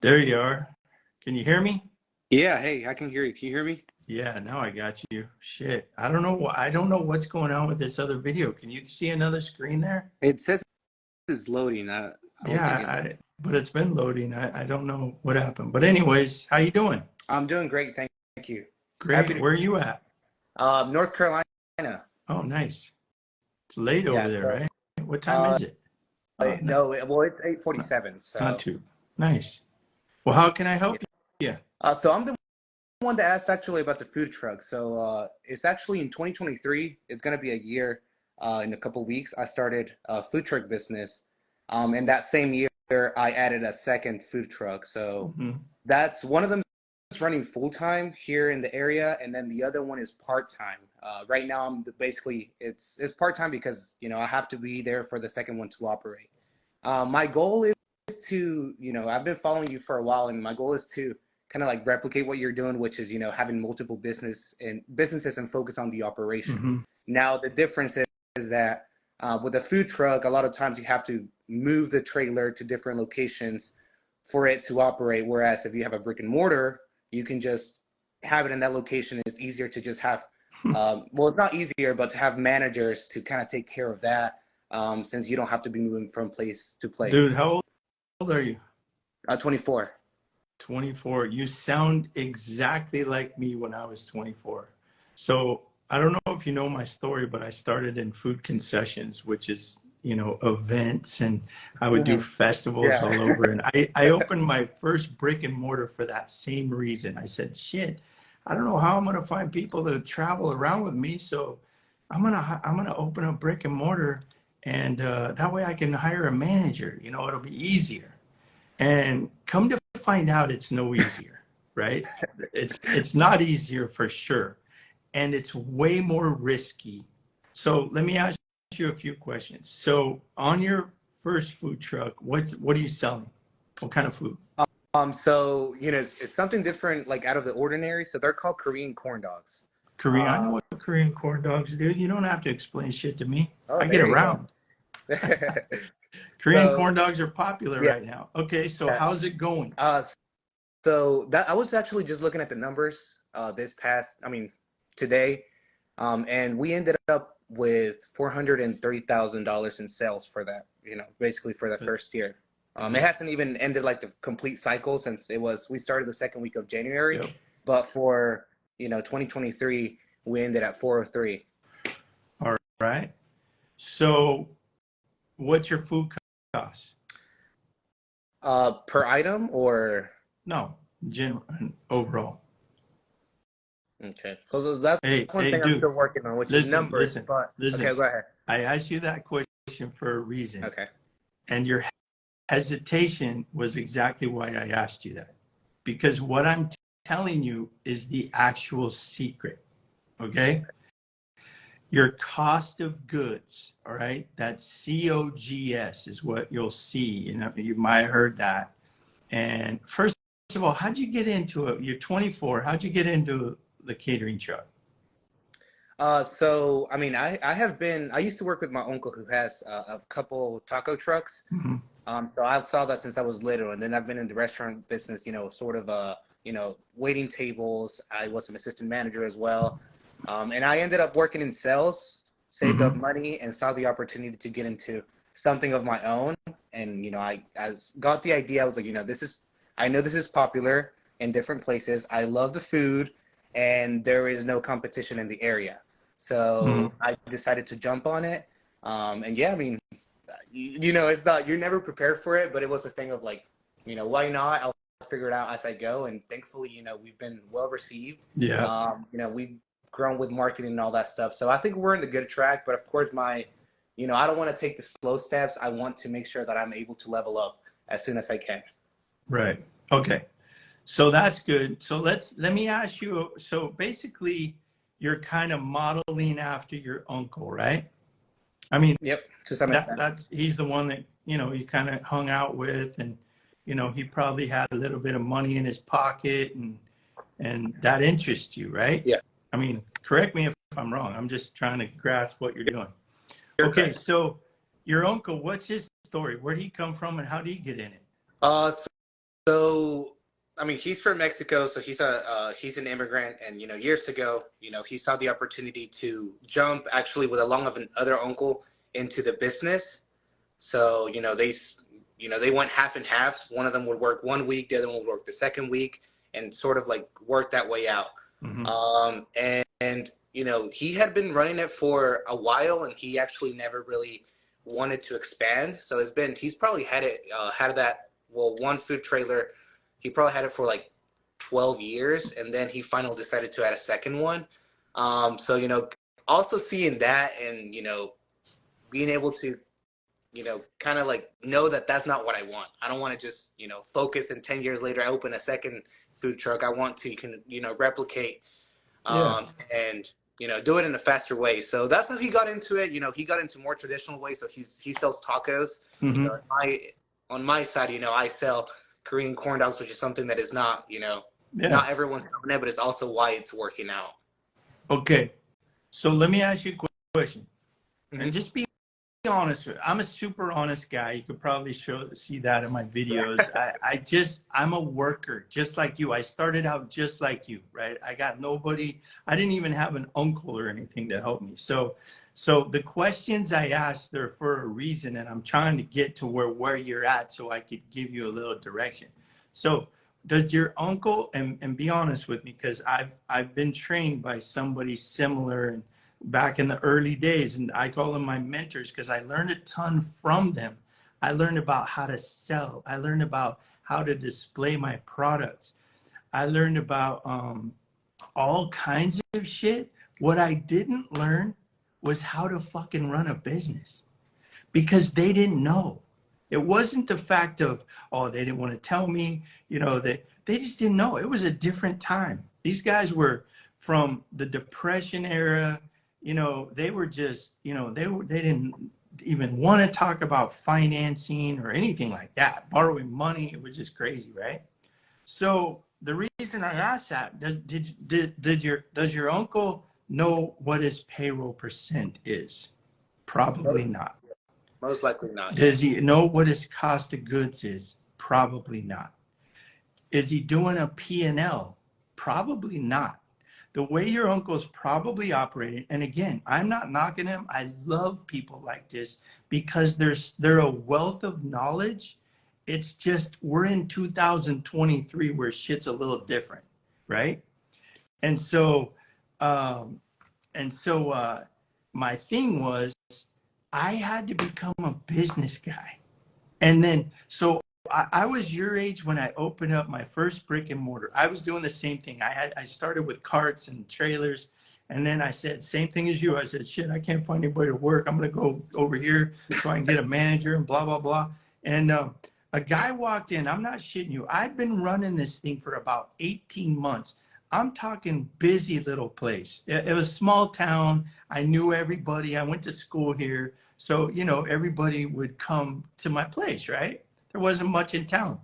There you are. Can you hear me? Yeah, hey, I can hear you. Can you hear me? Yeah, now I got you. Shit. I don't know I don't know what's going on with this other video. Can you see another screen there? It says it's loading. I don't think Yeah, it. but it's been loading. I don't know what happened. But anyways, how you doing? I'm doing great, thank you. Happy Great. to Where are you at? North Carolina. Oh, nice. It's late Yeah, over there, so right? What time is it? No, no, well it's not, 8:47. not So too. Nice. Well, how can I yeah. help you? So I'm the one to ask actually about the food truck. So it's actually in 2023. It's gonna be a year in a couple weeks. I started a food truck business. And that same year I added a second food truck. So Hmm. that's one of them is running full time here in the area, and then the other one is part time. Right now, basically it's part time because I have to be there for the second one to operate. My goal is to I've been following you for a while, and my goal is to kind of like replicate what you're doing, which is having multiple businesses and focus on the operation. Hmm. Now the difference is that with a food truck, a lot of times you have to move the trailer to different locations for it to operate. Whereas if you have a brick and mortar, you can just have it in that location. It's easier to just have, well, it's not easier, but to have managers to kind of take care of that, since you don't have to be moving from place to Dude, place. how old are you? 24. 24. You sound exactly like me when I was 24. So I don't know if you know my story, but I started in food concessions, which is, events, and I would do Hmm. festivals Yeah. all over. And I opened my first brick and mortar for that same reason. I said, shit, I don't know how I'm going to find people to travel around with me. So I'm gonna open a brick and mortar, and that way I can hire a manager. It'll be easier. And come to find out, it's no easier, right? It's not easier for sure, and it's way more risky. So let me ask you a few questions. So on your first food truck, what are you selling? What kind of food? So it's something different, like out of the ordinary. So they're called Korean corn dogs. Korean. I know Um, what Korean corn dogs do. You don't have to explain shit to me. oh, I get there you go. around. Korean corn So dogs are popular yeah. right now. Okay, so how's it going? Uh, So that I was actually just looking at the numbers I mean, today, and we ended up with $430,000 in sales for that. Basically for the first year. It hasn't even ended like the complete cycle since we started the second week of January, Yep. but for 2023 we ended at 403. All right. So what's your food cost? Per item or No, general overall. okay. So that's one Hey, thing I'm dude, still working on, which is listen, numbers. listen, But okay, listen. go ahead. I asked you that question for a reason, Okay. and your hesitation was exactly why I asked you that. Because what I'm telling you is the actual secret, okay? Your cost of goods, all right? That COGS is what you'll see. You might have heard that. And first of all, how'd you get into it? You're 24. How'd you get into the catering truck? So I mean, I used to work with my uncle who has a couple taco trucks. Mhm. So I saw that since I was little, and then I've been in the restaurant business, sort of waiting tables. I was an assistant manager as well, and I ended up working in sales, saved up Mhm. money, and saw the opportunity to get into something of my own. And I got the idea. I was like, I know this is popular in different places. I love the food, and there is no competition in the area. Mhm. So I decided to jump on it. And yeah, I mean, it's not, you're never prepared for it, but it was a thing of like, why not? I'll figure it out as I go. And thankfully, we've been well received. Yeah. We've grown with marketing and all that stuff. So I think we're in the good track, but of course I don't want to take the slow steps. I want to make sure that I'm able to level up as soon as I can. Right. Okay. So that's good. So let me ask you. So basically, you're kind of modeling after your uncle, right? I mean, Yep. To some extent. that's he's the one that you kind of hung out with, and he probably had a little bit of money in his pocket, and that interests you, right? Yeah. I mean, correct me if I'm wrong. I'm just trying to grasp what you're doing. You're Okay, correct. so your uncle, what's his story? Where did he come from, and how did he get in it? Uh, So, I mean, he's from Mexico, so he's an immigrant, and years ago, he saw the opportunity to jump actually with along of another uncle into the business. So, they went half and half. One of them would work 1 week, the other one would work the second week, and sort of like work that way out. Mm-hmm. And he had been running it for a while, and he actually never really wanted to expand. So he's probably had that, well, one food trailer. He probably had it for like 12 years, and then he finally decided to add a second one. So also seeing that, and being able to kind of like know that that's not what I want. I don't want to just focus, and 10 years later I open a second food truck. I want to replicate, Yeah. and do it in a faster way. So that's how he got into it. He got into more traditional ways. So he sells tacos. Mm-hmm. On my side, I sell Korean corn dogs, which is something that is not Yeah. not everyone's doing it, but it's also why it's working out. Okay. So let me ask you a question. Mm-hmm. And just be honest with you. I'm a super honest guy. You could probably see that in my videos. I'm a worker just like you. I started out just like you, right? I got nobody. I didn't even have an uncle or anything to help me. So the questions I asked, they're for a reason, and I'm trying to get to where you're at so I could give you a little direction. So does your uncle, and be honest with me, because I've been trained by somebody similar and back in the early days, and I call them my mentors because I learned a ton from them. I learned about how to sell. I learned about how to display my products. I learned about all kinds of shit. What I didn't learn was how to fucking run a business, because they didn't know. It wasn't the fact of, oh, they didn't want to tell me, that they just didn't know. It was a different time. These guys were from the Depression era. They were just, they didn't even want to talk about financing or anything like that. Borrowing money, it was just crazy, right? So the reason I asked that, does your uncle know what his payroll percent is? Probably not. Most likely not. Does he know what his cost of goods is? Probably not. Is he doing a P&L? Probably not. The way your uncle's probably operating, and again, I'm not knocking him. I love people like this because they're a wealth of knowledge. It's just we're in 2023 where shit's a little different, right? And so, my thing was I had to become a business guy. And then, so I was your age when I opened up my first brick and mortar. I was doing the same thing. I started with carts and trailers. And then I said, same thing as you. I said, shit, I can't find anybody to work. I'm going to go over here so I can get a manager and blah, blah, blah. And a guy walked in. I'm not shitting you. I've been running this thing for about 18 months. I'm talking busy little place. It was a small town. I knew everybody. I went to school here. So, everybody would come to my place, right? There wasn't much in town.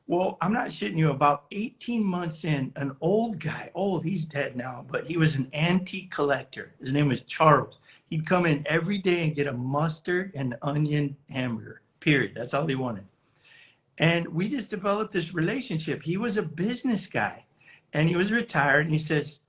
Well, I'm not shitting you. About 18 months in, an old guy, he's dead now, but he was an antique collector. His name was Charles. He'd come in every day and get a mustard and onion hamburger, period. That's all he wanted. And we just developed this relationship. He was a business guy, and he was retired, and he says,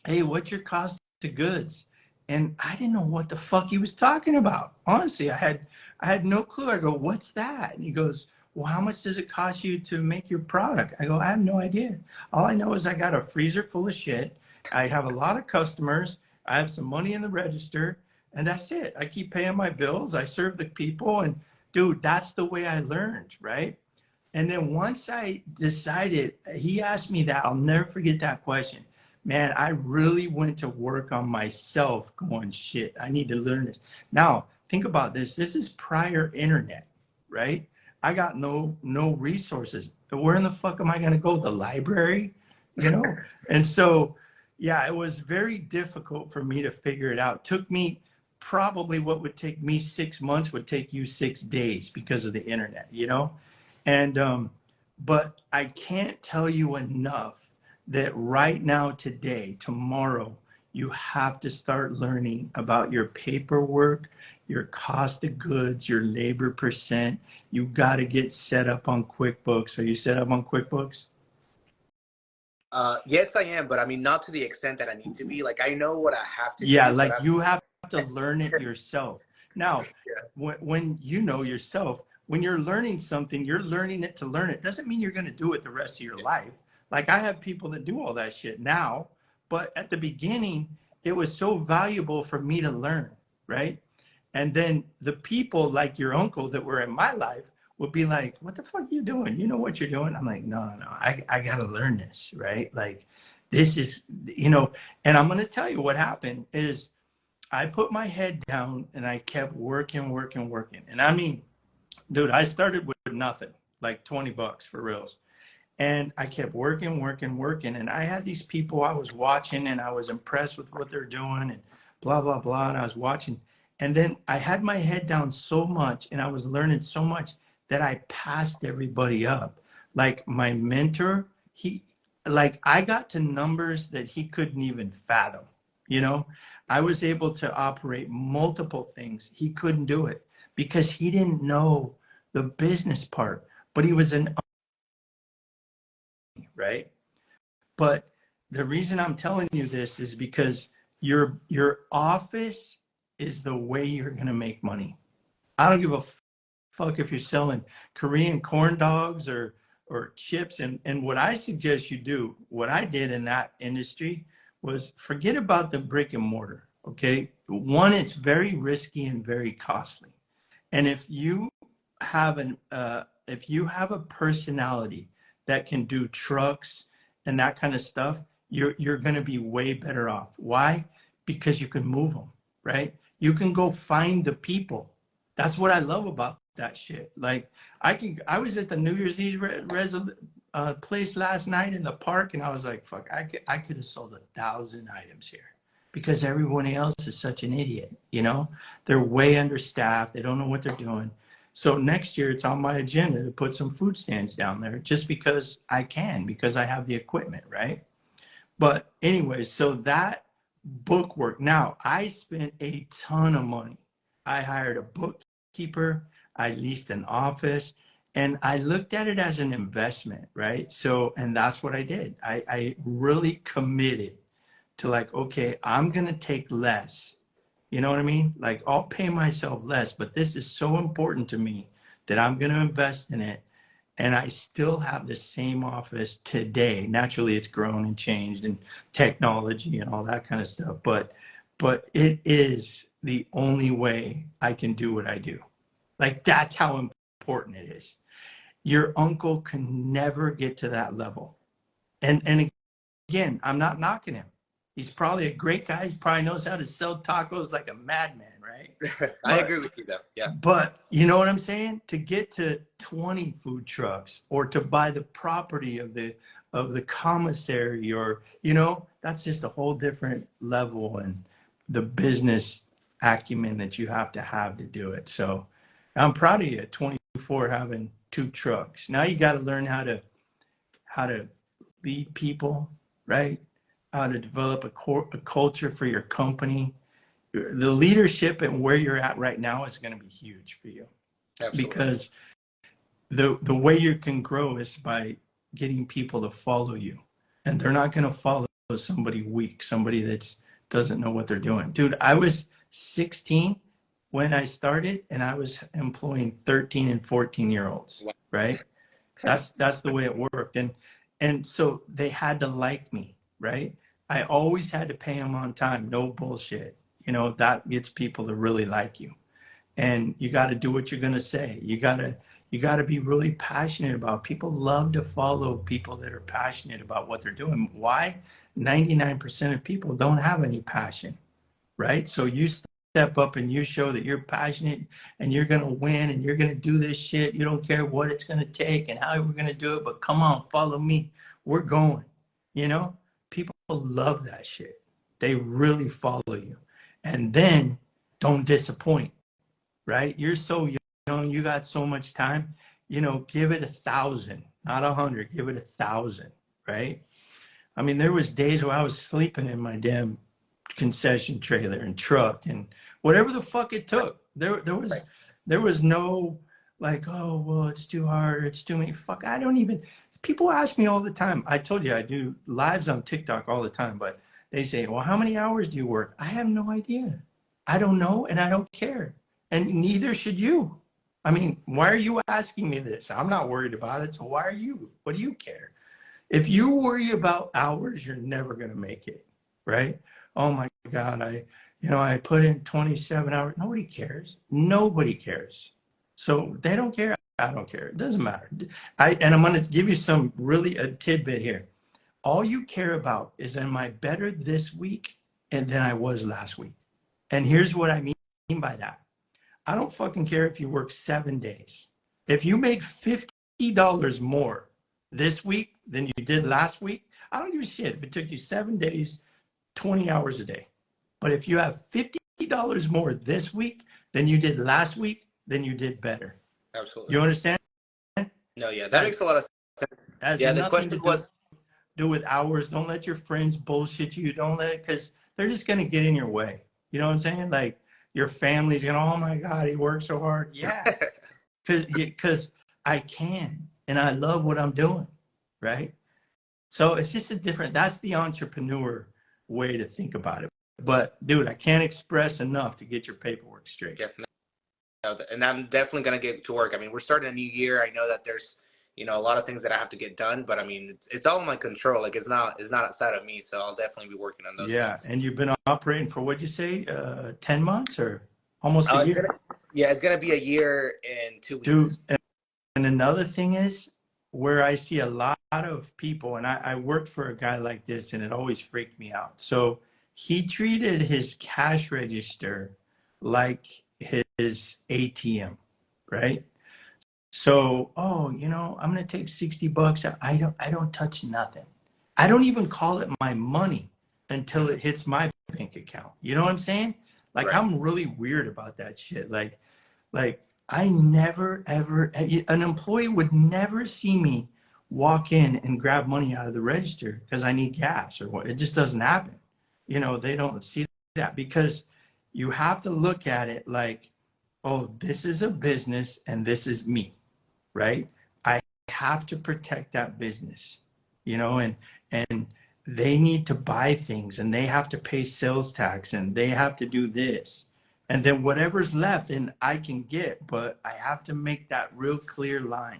hey, what's your cost of goods? And I didn't know what the fuck he was talking about. Honestly, I had no clue. I go, what's that? And he goes, well, how much does it cost you to make your product? I go, I have no idea. All I know is I got a freezer full of shit. I have a lot of customers. I have some money in the register, and that's it. I keep paying my bills. I serve the people, and dude, that's the way I learned, right? And then once I decided, he asked me that, I'll never forget that question. Man, I really went to work on myself going, shit, I need to learn this. Now, think about this. This is prior internet, right? I got no resources. Where in the fuck am I going to go? The library, And so, yeah, it was very difficult for me to figure it out. It took me probably what would take me 6 months would take you 6 days because of the internet, And, but I can't tell you enough that right now, today, tomorrow, you have to start learning about your paperwork, your cost of goods, your labor percent. You got to get set up on QuickBooks. Are you set up on QuickBooks? Yes, I am, but I mean, not to the extent that I need to be. Like, I know what I have to Yeah, do, but like I'm you have to learn it yourself. Now, yeah. when you know yourself, when you're learning something, you're learning it to learn it. Doesn't mean you're going to do it the rest of your life. Like I have people that do all that shit now, but at the beginning, it was so valuable for me to learn, right? And then the people like your uncle that were in my life would be like, "What the fuck are you doing? You know what you're doing?" I'm like, "No, no, no. I got to learn this, right? Like this is, you know." And I'm going to tell you what happened is I put my head down and I kept working, working, working. And I mean, dude, I started with nothing, like $20 for reals. And I kept working, working, working. And I had these people I was watching and I was impressed with what they're doing and blah, blah, blah. And I was watching. And then I had my head down so much and I was learning so much that I passed everybody up. Like my mentor, like I got to numbers that he couldn't even fathom. You know, I was able to operate multiple things. He couldn't do it because he didn't know the business part, but he was an, right? But the reason I'm telling you this is because your office is the way you're going to make money. I don't give a fuck if you're selling Korean corn dogs or chips. And what I suggest you do, what I did in that industry was forget about the brick and mortar. Okay. One, it's very risky and very costly. And if you have a personality that can do trucks and that kind of stuff, you're going to be way better off. Why? Because you can move them, right? You can go find the people. That's what I love about that shit. Like I was at the New Year's Eve place last night in the park, and I was like, fuck, I could have sold 1,000 items here because everyone else is such an idiot. You know, they're way understaffed. They don't know what they're doing. So next year it's on my agenda to put some food stands down there just because I can, because I have the equipment, right? But anyways, so that book work. Now I spent a ton of money. I hired a bookkeeper, I leased an office, and I looked at it as an investment, right? So, and that's what I did. I really committed to like, okay, I'm gonna take less. You know what I mean? Like I'll pay myself less, but this is so important to me that I'm gonna invest in it. And I still have the same office today. Naturally, it's grown and changed and technology and all that kind of stuff. But it is the only way I can do what I do. Like that's how important it is. Your uncle can never get to that level. And again, I'm not knocking him. He's probably a great guy. He probably knows how to sell tacos like a madman, right? I But agree with you though. Yeah. but you know what I'm saying? To get to 20 food trucks or to buy the property of the commissary, or you know, that's just a whole different level and the business acumen that you have to do it. So I'm proud of you at 24 having 2 trucks. Now you got to learn how to lead people, right? How to develop a culture for your company. The leadership and where you're at right now is going to be huge for you Absolutely. because the way you can grow is by getting people to follow you, and they're not going to follow somebody weak, somebody that doesn't know what they're doing. Dude, I was 16 when I started, and I was employing 13 and 14-year olds, Wow. right? That's the way it worked. And so they had to like me, right? I always had to pay them on time, no bullshit. You know, that gets people to really like you. And you got to do what you're going to say. You got to be really passionate about it. People love to follow people that are passionate about what they're doing. Why? 99% of people don't have any passion, right? So you step up and you show that you're passionate and you're going to win and you're going to do this shit. You don't care what it's going to take and how we're going to do it, but come on, follow me. We're going. You know, people love that shit. They really follow you. And then don't disappoint, right? You're so young, you got so much time. You know, give it 1,000, not 100. Give it 1,000, right? I mean, there was days where I was sleeping in my damn concession trailer and truck and whatever the fuck it took. There was no like, oh well, it's too hard, it's too many. Fuck, I don't even. People ask me all the time. I told you I do lives on TikTok all the time, but they say, well, how many hours do you work? I have no idea. I don't know, and I don't care, and neither should you. I mean, why are you asking me this? I'm not worried about it, so why are you? What do you care? If you worry about hours, you're never going to make it, right? Oh my God, I put in 27 hours. Nobody cares. Nobody cares. So they don't care. I don't care. It doesn't matter. And I'm going to give you some really a tidbit here. All you care about is, am I better this week and than I was last week? And here's what I mean by that. I don't fucking care if you work 7 days. If you made $50 more this week than you did last week, I don't give a shit if it took you 7 days, 20 hours a day. But if you have $50 more this week than you did last week, then you did better. Absolutely. You understand? No, yeah, that makes a lot of sense. Yeah, the question was do with hours. Don't let your friends bullshit you. Don't let, because they're just going to get in your way. You know what I'm saying? Like your family's going, oh my God, he works so hard. Yeah, because I can, and I love what I'm doing, right? So it's just that's the entrepreneur way to think about it. But dude, I can't express enough to get your paperwork straight. Definitely. And I'm definitely going to get to work. I mean, we're starting a new year. I know that there's, a lot of things that I have to get done, but I mean, it's all in my control. Like it's not outside of me. So I'll definitely be working on those things. And you've been operating for, what'd you say, 10 months or almost a year? It's going to be a year in 2 weeks. Dude, and another thing is where I see a lot of people, and I worked for a guy like this and it always freaked me out. So he treated his cash register like his ATM, right? So, I'm going to take $60. I don't touch nothing. I don't even call it my money until it hits my bank account. You know what I'm saying? Like, right. I'm really weird about that shit. Like I never, ever, an employee would never see me walk in and grab money out of the register because I need gas or what. It just doesn't happen. They don't see that because you have to look at it like, oh, this is a business and this is me, right? I have to protect that business, and they need to buy things and they have to pay sales tax and they have to do this. And then whatever's left, and I can get, but I have to make that real clear line.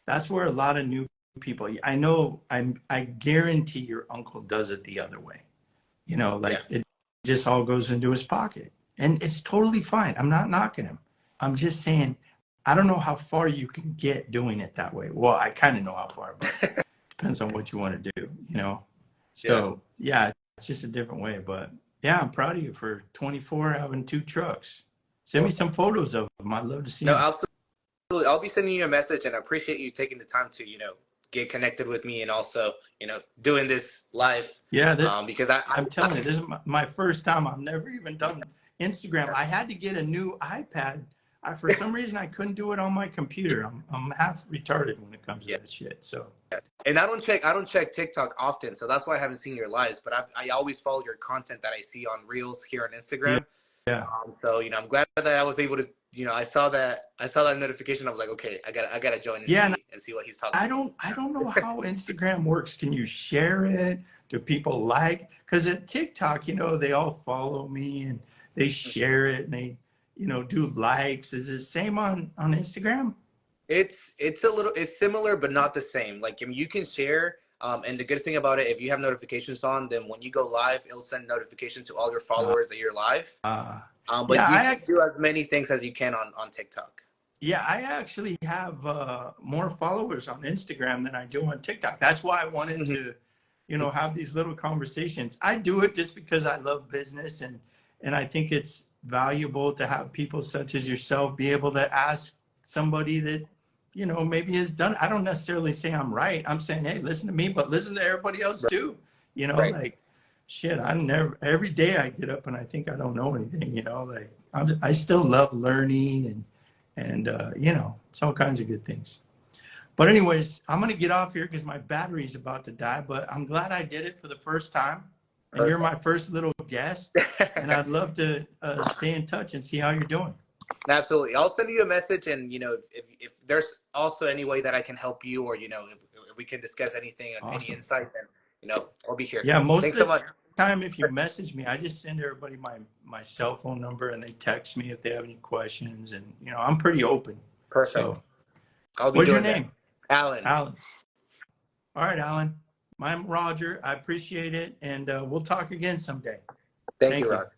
That's where a lot of new people, I know, I guarantee your uncle does it the other way. It just all goes into his pocket. And it's totally fine. I'm not knocking him. I'm just saying, I don't know how far you can get doing it that way. Well, I kind of know how far, but depends on what you want to do, So, yeah, it's just a different way. But, yeah, I'm proud of you for 24 having 2 trucks. Send me some photos of them. I'd love to see them. Absolutely. I'll be sending you a message, and I appreciate you taking the time to, get connected with me and also, doing this live. Yeah, because I'm telling you, this is my first time. I've never even done Instagram. I had to get a new iPad. For some reason, I couldn't do it on my computer. I'm half retarded when it comes to that shit. So. And I don't check TikTok often, so that's why I haven't seen your lives. But I always follow your content that I see on Reels here on Instagram. Yeah. So I'm glad that I was able to. I saw that notification. I was like, okay, I gotta join and see what he's talking about. I don't know how Instagram works. Can you share it? Do people like? Because at TikTok, they all follow me and they share it and they, do likes. Is it the same on Instagram? It's similar, but not the same. Like, you can share. And the good thing about it, if you have notifications on, then when you go live, it'll send notifications to all your followers that you're live. But you can do as many things as you can on TikTok. Yeah, I actually have more followers on Instagram than I do on TikTok. That's why I wanted to, have these little conversations. I do it just because I love business and I think it's valuable to have people such as yourself be able to ask somebody that, maybe has done. I don't necessarily say I'm right. I'm saying, hey, listen to me, but listen to everybody else too. Like, shit, every day I get up and I think I don't know anything, like I still love learning and it's all kinds of good things. But anyways, I'm going to get off here because my battery's about to die, but I'm glad I did it for the first time. And you're my first little guest, and I'd love to stay in touch and see how you're doing. Absolutely. I'll send you a message, and if there's also any way that I can help you, or if we can discuss anything and any Awesome. insight, then I'll be here. Yeah, most Thanks of so the much. time, if you message me, I just send everybody my cell phone number, and they text me if they have any questions. And I'm pretty open. Perfect. So, I'll be what's your doing that. name? Alan. Alan. All right, Alan. I'm Roger. I appreciate it, and we'll talk again someday. Thank Thank you, you. Roger.